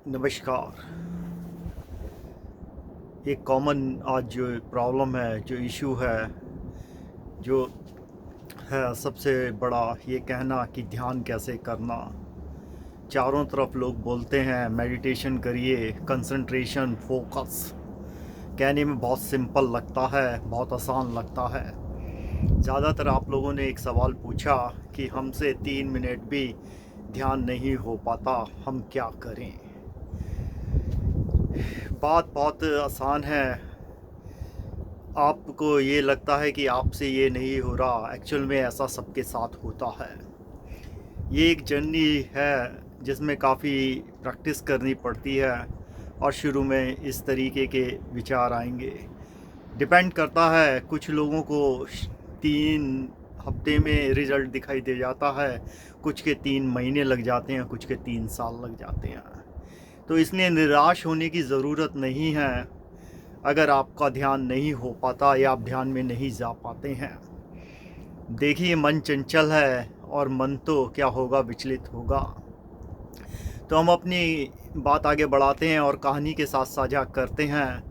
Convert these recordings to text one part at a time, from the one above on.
नमस्कार। एक कॉमन आज जो प्रॉब्लम है, जो इशू है, जो है सबसे बड़ा, ये कहना कि ध्यान कैसे करना। चारों तरफ लोग बोलते हैं मेडिटेशन करिए, कंसंट्रेशन, फोकस। कहने में बहुत सिंपल लगता है, बहुत आसान लगता है। ज़्यादातर आप लोगों ने एक सवाल पूछा कि हमसे 3 मिनट भी ध्यान नहीं हो पाता, हम क्या करें। बात बहुत आसान है। आपको ये लगता है कि आपसे ये नहीं हो रहा, एक्चुअल में ऐसा सबके साथ होता है। ये एक जर्नी है जिसमें काफ़ी प्रैक्टिस करनी पड़ती है और शुरू में इस तरीके के विचार आएंगे। डिपेंड करता है, कुछ लोगों को 3 हफ्ते में रिज़ल्ट दिखाई दे जाता है, कुछ के 3 महीने लग जाते हैं, कुछ के 3 साल लग जाते हैं। तो इसलिए निराश होने की ज़रूरत नहीं है अगर आपका ध्यान नहीं हो पाता या आप ध्यान में नहीं जा पाते हैं। देखिए, मन चंचल है और मन तो क्या होगा, विचलित होगा। तो हम अपनी बात आगे बढ़ाते हैं और कहानी के साथ साझा करते हैं।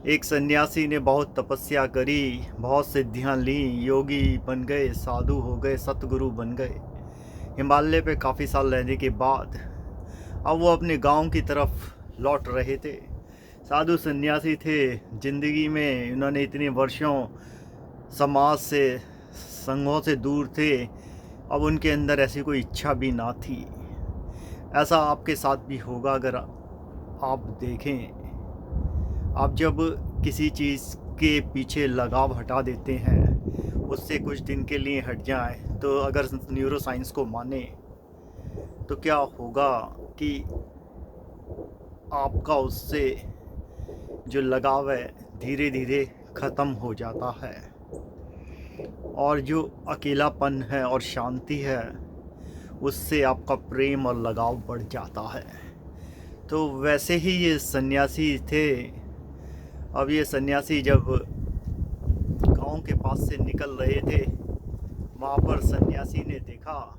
एक सन्यासी ने बहुत तपस्या करी, बहुत सिद्धियां ली, योगी बन गए, साधु हो गए, सतगुरु बन गए। हिमालय पे काफ़ी साल रहने के बाद अब वो अपने गांव की तरफ लौट रहे थे। साधु सन्यासी थे, ज़िंदगी में उन्होंने इतने वर्षों समाज से, संघों से दूर थे। अब उनके अंदर ऐसी कोई इच्छा भी ना थी। ऐसा आपके साथ भी होगा अगर आप देखें। आप जब किसी चीज़ के पीछे लगाव हटा देते हैं, उससे कुछ दिन के लिए हट जाएं, तो अगर न्यूरो साइंस को माने तो क्या होगा कि आपका उससे जो लगाव है धीरे धीरे ख़त्म हो जाता है और जो अकेलापन है और शांति है, उससे आपका प्रेम और लगाव बढ़ जाता है। तो वैसे ही ये सन्यासी थे। अब ये सन्यासी जब गांव के पास से निकल रहे थे, वहाँ पर सन्यासी ने देखा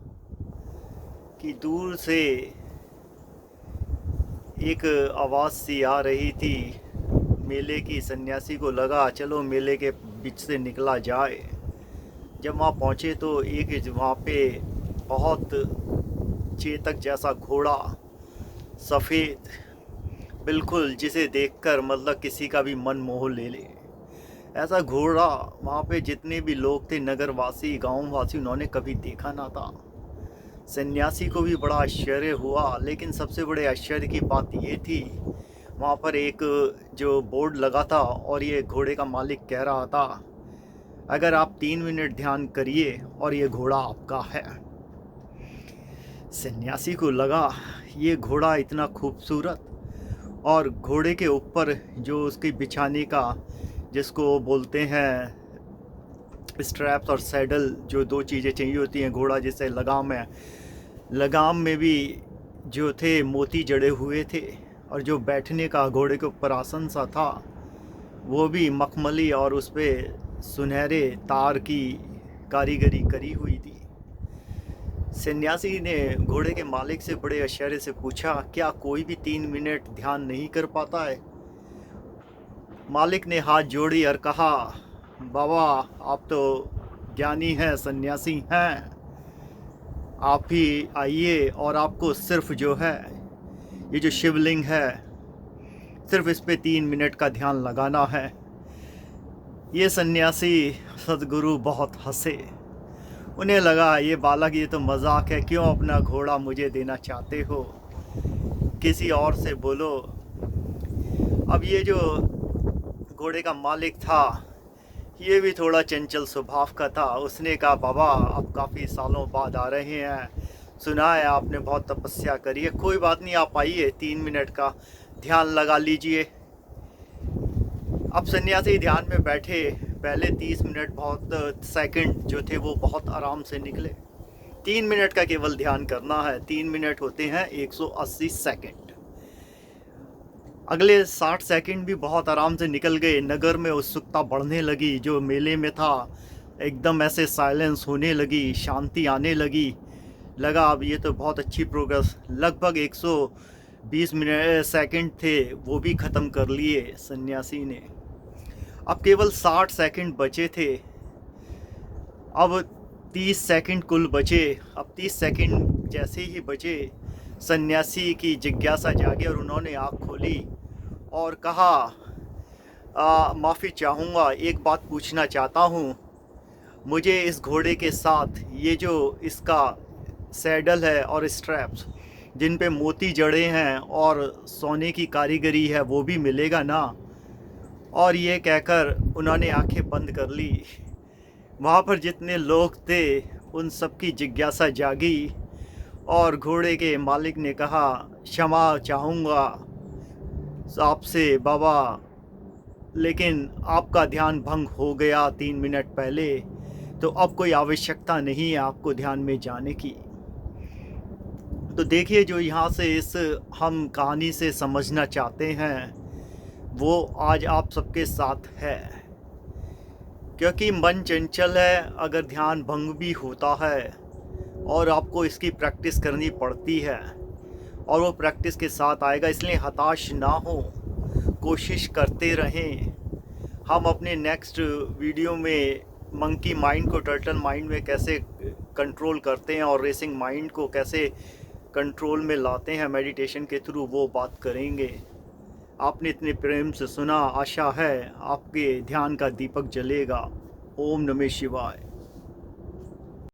कि दूर से एक आवाज़ सी आ रही थी मेले की। सन्यासी को लगा चलो मेले के बीच से निकला जाए। जब वहाँ पहुँचे तो एक वहाँ पे बहुत चेतक जैसा घोड़ा, सफ़ेद, बिल्कुल जिसे देखकर मतलब किसी का भी मन मोह ले ले, ऐसा घोड़ा वहाँ पे जितने भी लोग थे, नगरवासी, गांववासी, उन्होंने कभी देखा ना था। सन्यासी को भी बड़ा आश्चर्य हुआ, लेकिन सबसे बड़े आश्चर्य की बात ये थी, वहाँ पर एक जो बोर्ड लगा था और ये घोड़े का मालिक कह रहा था, अगर आप 3 मिनट ध्यान करिए और ये घोड़ा आपका है। सन्यासी को लगा ये घोड़ा इतना खूबसूरत, और घोड़े के ऊपर जो उसकी बिछाने का, जिसको बोलते हैं स्ट्रैप्स और सैडल, जो दो चीज़ें चाहिए होती हैं, घोड़ा जिससे लगाम है, लगाम में भी जो थे मोती जड़े हुए थे, और जो बैठने का घोड़े के ऊपर आसन सा था वो भी मखमली और उस पर सुनहरे तार की कारीगरी करी हुई थी। सन्यासी ने घोड़े के मालिक से बड़े आश्चर्य से पूछा, क्या कोई भी 3 मिनट ध्यान नहीं कर पाता है? मालिक ने हाथ जोड़ी और कहा, बाबा आप तो ज्ञानी हैं, सन्यासी हैं, आप ही आइए और आपको सिर्फ जो है ये जो शिवलिंग है, सिर्फ इस पे 3 मिनट का ध्यान लगाना है। ये सन्यासी सदगुरु बहुत हंसे। उन्हें लगा ये बालक, ये तो मजाक है, क्यों अपना घोड़ा मुझे देना चाहते हो, किसी और से बोलो। अब ये जो घोड़े का मालिक था, ये भी थोड़ा चंचल स्वभाव का था। उसने कहा, बाबा आप काफ़ी सालों बाद आ रहे हैं, सुना है आपने बहुत तपस्या करी है, कोई बात नहीं, आप आइए 3 मिनट का ध्यान लगा लीजिए। अब सन्यासी ध्यान में बैठे। पहले 30 मिनट, बहुत सेकंड जो थे वो बहुत आराम से निकले। 3 मिनट का केवल ध्यान करना है। 3 मिनट होते हैं 180 सेकंड। अगले 60 सेकंड भी बहुत आराम से निकल गए। नगर में उत्सुकता बढ़ने लगी। जो मेले में था एकदम ऐसे साइलेंस होने लगी, शांति आने लगी। लगा अब ये तो बहुत अच्छी प्रोग्रेस। लगभग 20 मिनट सेकंड थे वो भी ख़त्म कर लिए सन्यासी ने। अब केवल 60 सेकंड बचे थे। अब 30 सेकंड कुल बचे। अब 30 सेकंड जैसे ही बचे, सन्यासी की जिज्ञासा जागी और उन्होंने आँख खोली और कहा, माफ़ी चाहूँगा, एक बात पूछना चाहता हूँ। मुझे इस घोड़े के साथ ये जो इसका सैडल है और स्ट्रैप्स जिन पे मोती जड़े हैं और सोने की कारीगरी है वो भी मिलेगा ना? और ये कहकर उन्होंने आंखें बंद कर ली। वहाँ पर जितने लोग थे उन सब की जिज्ञासा जागी और घोड़े के मालिक ने कहा, क्षमा चाहूँगा आपसे बाबा, लेकिन आपका ध्यान भंग हो गया 3 मिनट पहले, तो अब कोई आवश्यकता नहीं है आपको ध्यान में जाने की। तो देखिए, जो यहाँ से इस हम कहानी से समझना चाहते हैं वो आज आप सबके साथ है, क्योंकि मन चंचल है। अगर ध्यान भंग भी होता है और आपको इसकी प्रैक्टिस करनी पड़ती है और वो प्रैक्टिस के साथ आएगा, इसलिए हताश ना हो, कोशिश करते रहें। हम अपने नेक्स्ट वीडियो में मंकी माइंड को टर्टल माइंड में कैसे कंट्रोल करते हैं और रेसिंग माइंड को कैसे कंट्रोल में लाते हैं मेडिटेशन के थ्रू, वो बात करेंगे। आपने इतने प्रेम से सुना, आशा है आपके ध्यान का दीपक जलेगा। ओम नमः शिवाय।